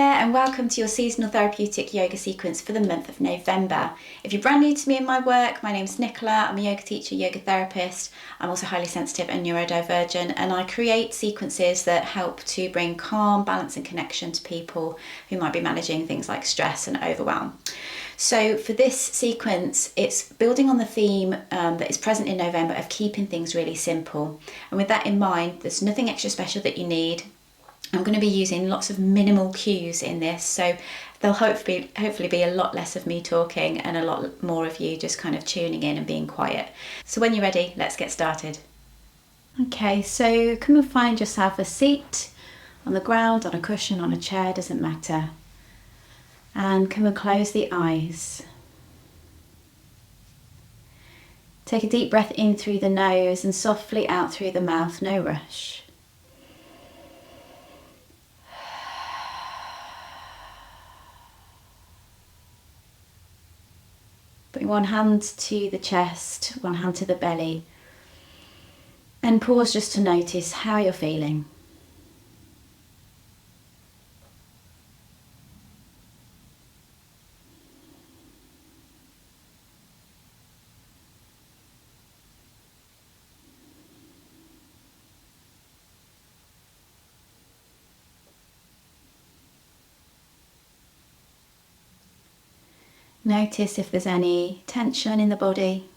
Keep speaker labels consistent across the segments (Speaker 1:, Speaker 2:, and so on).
Speaker 1: there, and welcome to your seasonal therapeutic yoga sequence for the month of November. If you're brand new to me and my work, my name's Nicola. I'm a yoga teacher, yoga therapist. I'm also highly sensitive and neurodivergent, and I create sequences that help to bring calm, balance and connection to people who might be managing things like stress and overwhelm. So for this sequence, it's building on the theme that is present in November of keeping things really simple. And with that in mind, there's nothing extra special that you need. I'm going to be using lots of minimal cues in this, so there'll hopefully be a lot less of me talking and a lot more of you just kind of tuning in and being quiet. So when you're ready, let's get started. Okay, so come and find yourself a seat on the ground, on a cushion, on a chair, doesn't matter. And come and close the eyes. Take a deep breath in through the nose and softly out through the mouth, no rush. Bring one hand to the chest, one hand to the belly, and pause just to notice how you're feeling. Notice if there's any tension in the body,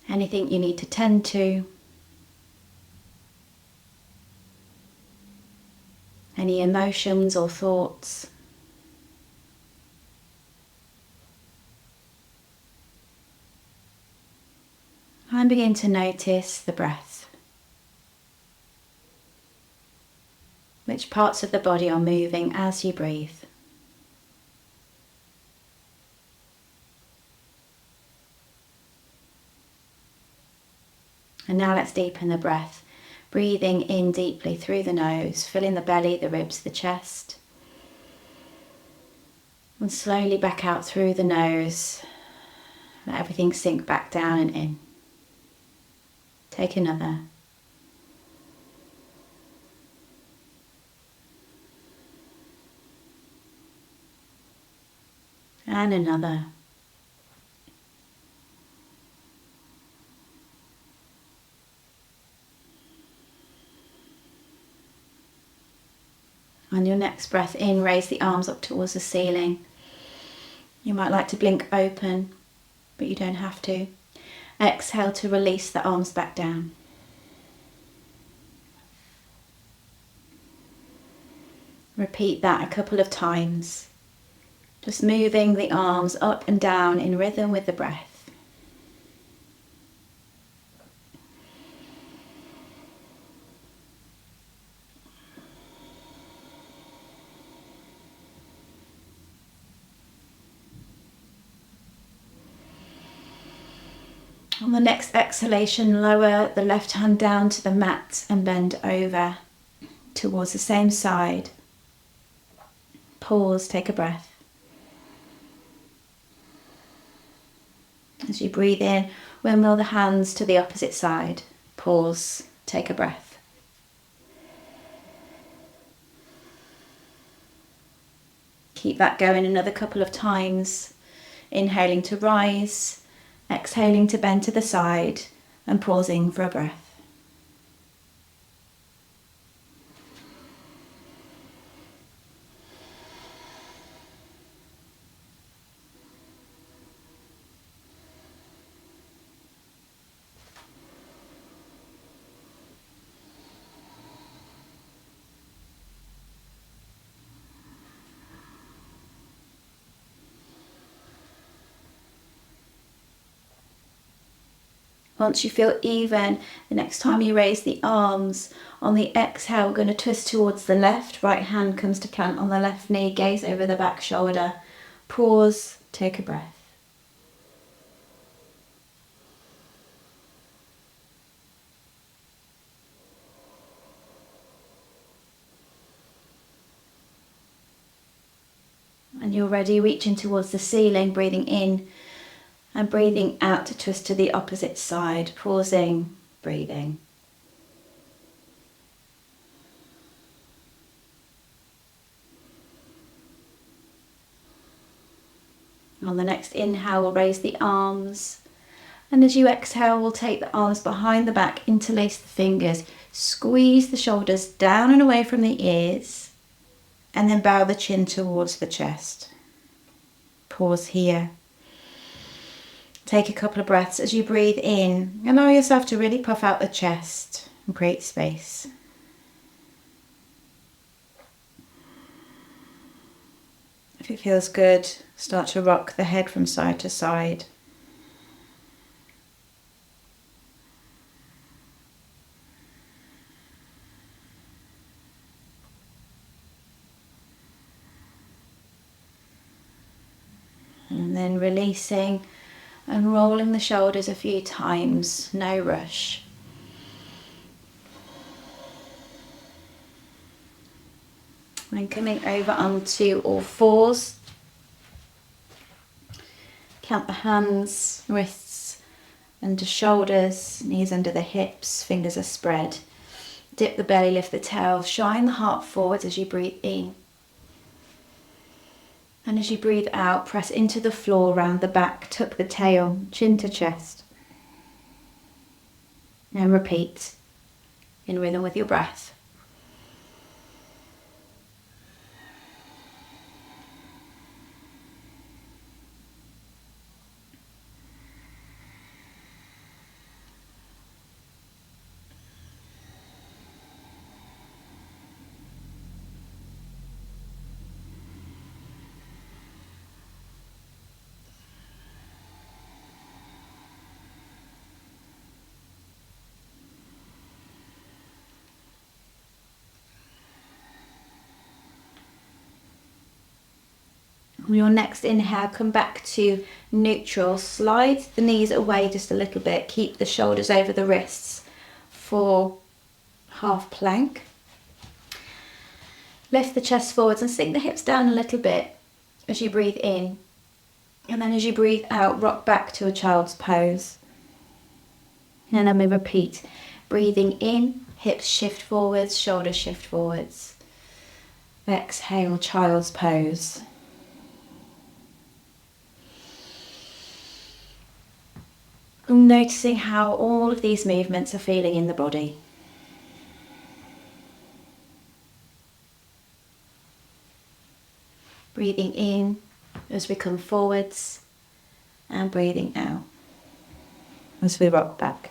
Speaker 1: anything you need to tend to, any emotions or thoughts. And begin to notice the breath. Which parts of the body are moving as you breathe. And now let's deepen the breath, breathing in deeply through the nose, filling the belly, the ribs, the chest. And slowly back out through the nose. Let everything sink back down and in. Take another. And another. On your next breath in, raise the arms up towards the ceiling. You might like to blink open, but you don't have to. Exhale to release the arms back down. Repeat that a couple of times. Just moving the arms up and down in rhythm with the breath. On the next exhalation, lower the left hand down to the mat and bend over towards the same side. Pause, take a breath. As you breathe in, windmill the hands to the opposite side. Pause, take a breath. Keep that going another couple of times. Inhaling to rise, exhaling to bend to the side, and pausing for a breath. Once you feel even, the next time you raise the arms, on the exhale, we're going to twist towards the left. Right hand comes to plant on the left knee, gaze over the back shoulder. Pause, take a breath. And you're ready, reaching towards the ceiling, breathing in and breathing out to twist to the opposite side, pausing, breathing. On the next inhale, we'll raise the arms. And as you exhale, we'll take the arms behind the back, interlace the fingers, squeeze the shoulders down and away from the ears, and then bow the chin towards the chest. Pause here. Take a couple of breaths. As you breathe in, allow yourself to really puff out the chest and create space. If it feels good, start to rock the head from side to side. And then releasing and rolling the shoulders a few times, no rush. Then coming over onto all fours. Count the hands, wrists under shoulders, knees under the hips, fingers are spread. Dip the belly, lift the tail, shine the heart forwards as you breathe in. And as you breathe out, press into the floor, round the back, tuck the tail, chin to chest. And repeat in rhythm with your breath. On your next inhale, come back to neutral. Slide the knees away just a little bit. Keep the shoulders over the wrists for half plank. Lift the chest forwards and sink the hips down a little bit as you breathe in. And then as you breathe out, rock back to a child's pose. And then we repeat. Breathing in, hips shift forwards, shoulders shift forwards. Exhale, child's pose. Noticing how all of these movements are feeling in the body. Breathing in as we come forwards and breathing out as we rock back.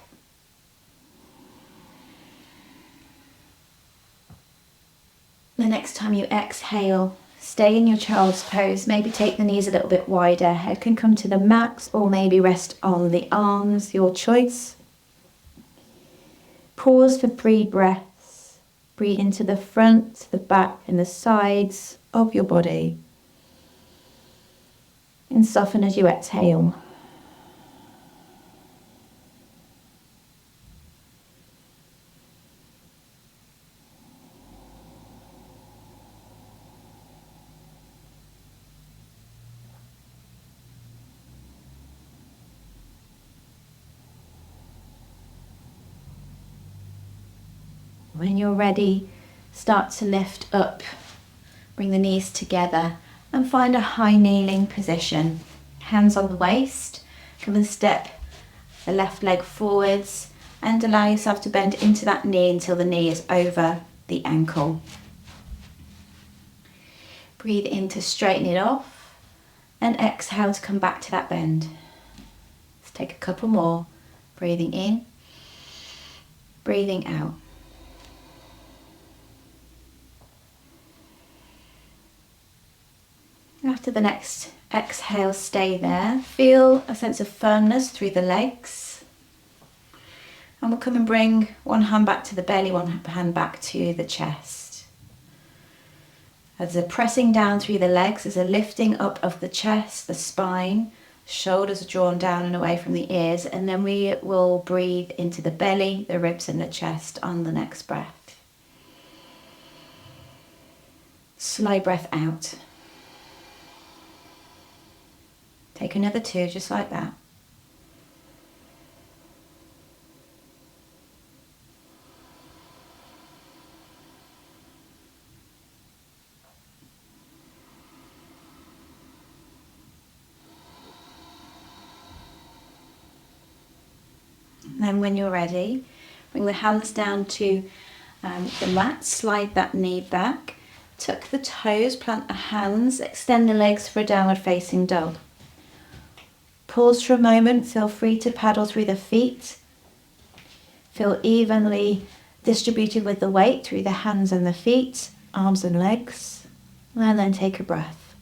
Speaker 1: The next time you exhale, stay in your child's pose. Maybe take the knees a little bit wider. Head can come to the mat or maybe rest on the arms, your choice. Pause for 3 breaths. Breathe into the front, the back and the sides of your body. And soften as you exhale. When you're ready, start to lift up. Bring the knees together and find a high kneeling position. Hands on the waist. Come and step the left leg forwards and allow yourself to bend into that knee until the knee is over the ankle. Breathe in to straighten it off and exhale to come back to that bend. Let's take a couple more. Breathing in, breathing out. After the next exhale, stay there. Feel a sense of firmness through the legs. And we'll come and bring one hand back to the belly, one hand back to the chest. As a pressing down through the legs, there's a lifting up of the chest, the spine, shoulders are drawn down and away from the ears, and then we will breathe into the belly, the ribs and the chest on the next breath. Slow breath out. Take another 2, just like that. And then when you're ready, bring the hands down to the mat, slide that knee back, tuck the toes, plant the hands, extend the legs for a downward facing dog. Pause for a moment, feel free to paddle through the feet. Feel evenly distributed with the weight through the hands and the feet, arms and legs, and then take a breath.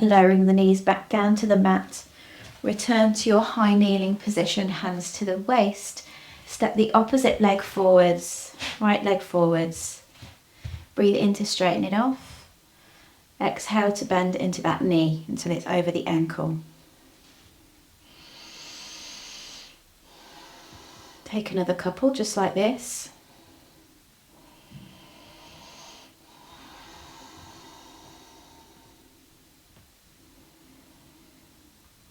Speaker 1: Lowering the knees back down to the mat, return to your high kneeling position, hands to the waist. Step the opposite leg forwards, right leg forwards. Breathe in to straighten it off. Exhale to bend into that knee until it's over the ankle. Take another couple just like this.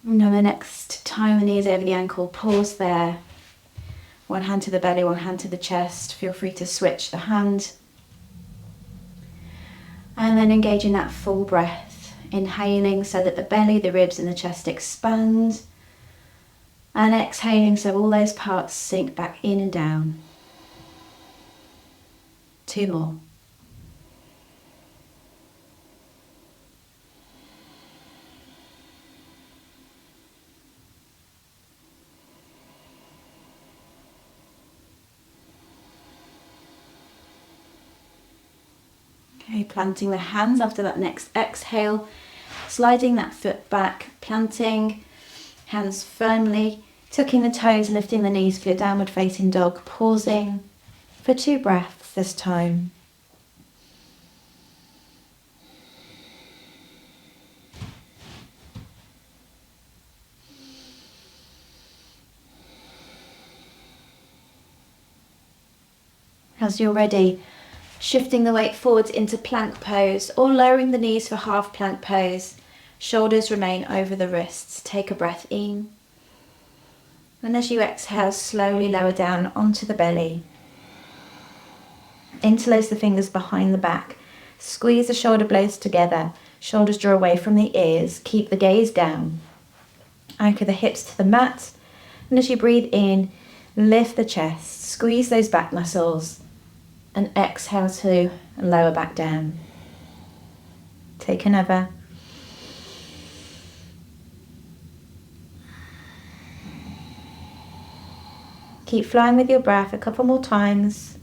Speaker 1: And then the next time the knee is over the ankle, pause there. One hand to the belly, one hand to the chest. Feel free to switch the hand. And then engage in that full breath. Inhaling so that the belly, the ribs and the chest expand. And exhaling so all those parts sink back in and down. 2 more. Okay, planting the hands after that next exhale, sliding that foot back, planting, hands firmly, tucking the toes, lifting the knees for your downward facing dog, pausing for 2 breaths this time. As you're ready, shifting the weight forwards into plank pose or lowering the knees for half plank pose. Shoulders remain over the wrists. Take a breath in. And as you exhale, slowly lower down onto the belly. Interlace the fingers behind the back. Squeeze the shoulder blades together. Shoulders draw away from the ears. Keep the gaze down. Anchor the hips to the mat. And as you breathe in, lift the chest. Squeeze those back muscles. And exhale to lower back down. Take another. Keep flowing with your breath a couple more times.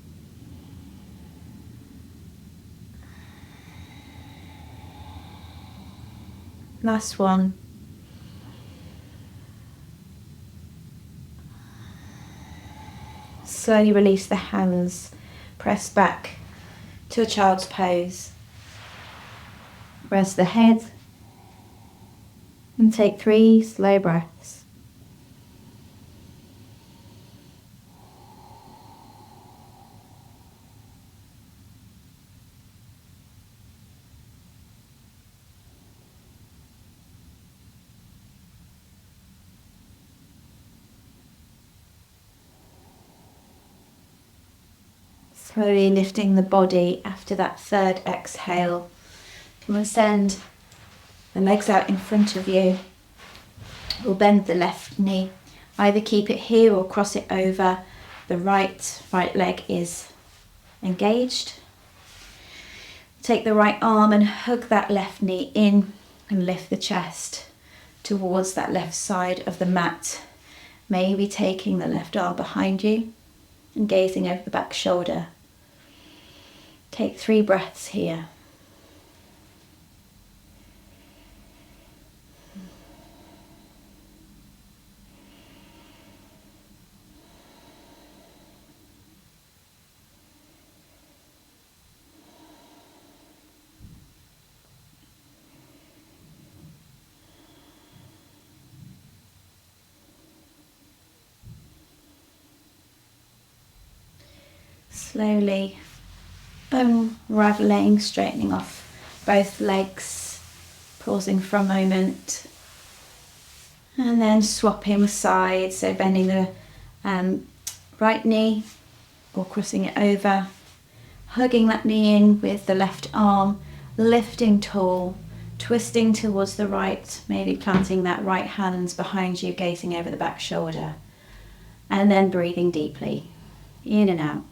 Speaker 1: Last one. Slowly release the hands. Press back to a child's pose. Rest the head and take 3 slow breaths. Slowly lifting the body after that 3rd exhale. You will send the legs out in front of you. We'll bend the left knee. Either keep it here or cross it over. The right leg is engaged. Take the right arm and hug that left knee in and lift the chest towards that left side of the mat. Maybe taking the left arm behind you and gazing over the back shoulder. Take 3 breaths here. Slowly unraveling, straightening off both legs, pausing for a moment, and then swapping sides, so bending the right knee or crossing it over, hugging that knee in with the left arm, lifting tall, Twisting towards the right, maybe planting that right hand behind you, gazing over the back shoulder. And then breathing deeply, in and out.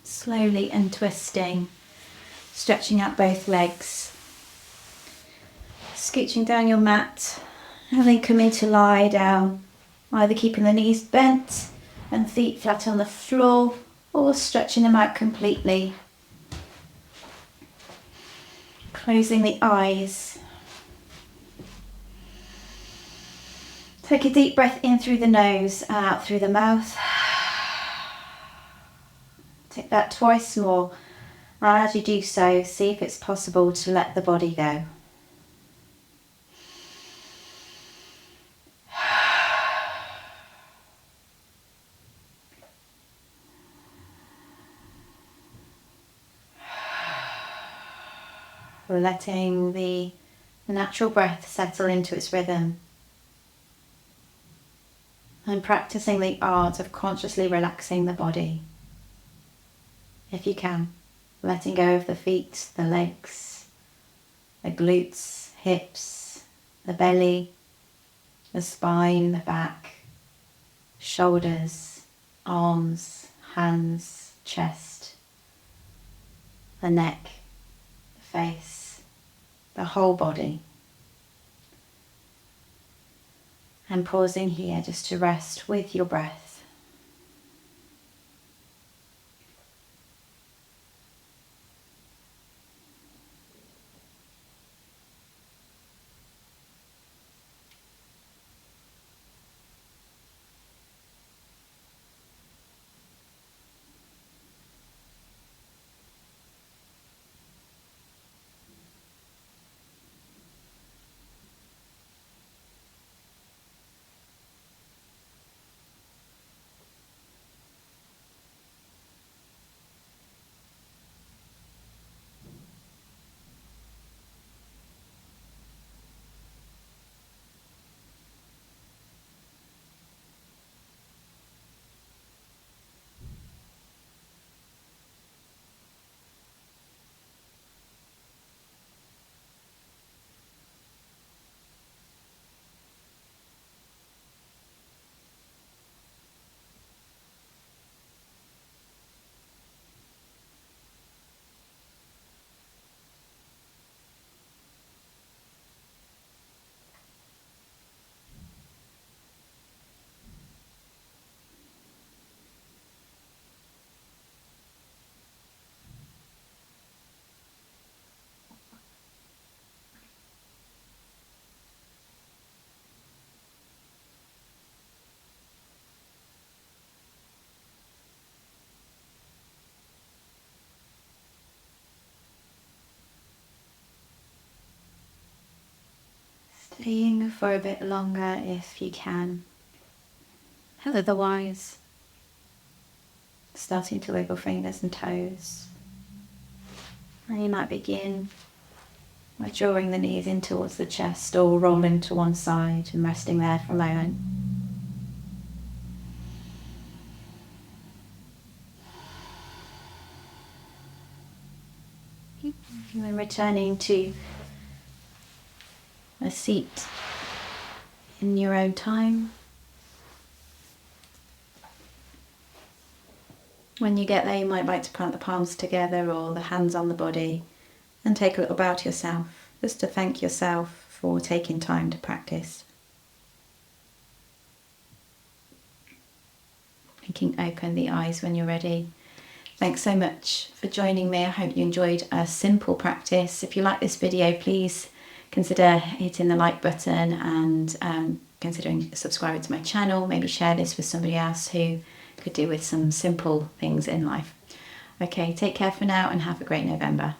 Speaker 1: Slowly untwisting, stretching out both legs, scooching down your mat, and then coming to lie down, either keeping the knees bent and feet flat on the floor, or stretching them out completely. Closing the eyes. Take a deep breath in through the nose and out through the mouth. Take that twice more, and as you do so, see if it's possible to let the body go. Letting the natural breath settle into its rhythm. And practicing the art of consciously relaxing the body. If you can, letting go of the feet, the legs, the glutes, hips, the belly, the spine, the back, shoulders, arms, hands, chest, the neck, the face, the whole body. And pausing here just to rest with your breath. Staying for a bit longer if you can. Otherwise, starting to wiggle fingers and toes. And you might begin by drawing the knees in towards the chest or rolling to one side and resting there for a moment. And then returning to a seat in your own time. When you get there, you might like to plant the palms together or the hands on the body and take a little bow to yourself, just to thank yourself for taking time to practice. You can open the eyes when you're ready. Thanks so much for joining me. I hope you enjoyed a simple practice. If you like this video, please consider hitting the like button and considering subscribing to my channel. Maybe share this with somebody else who could do with some simple things in life. Okay, take care for now and have a great November.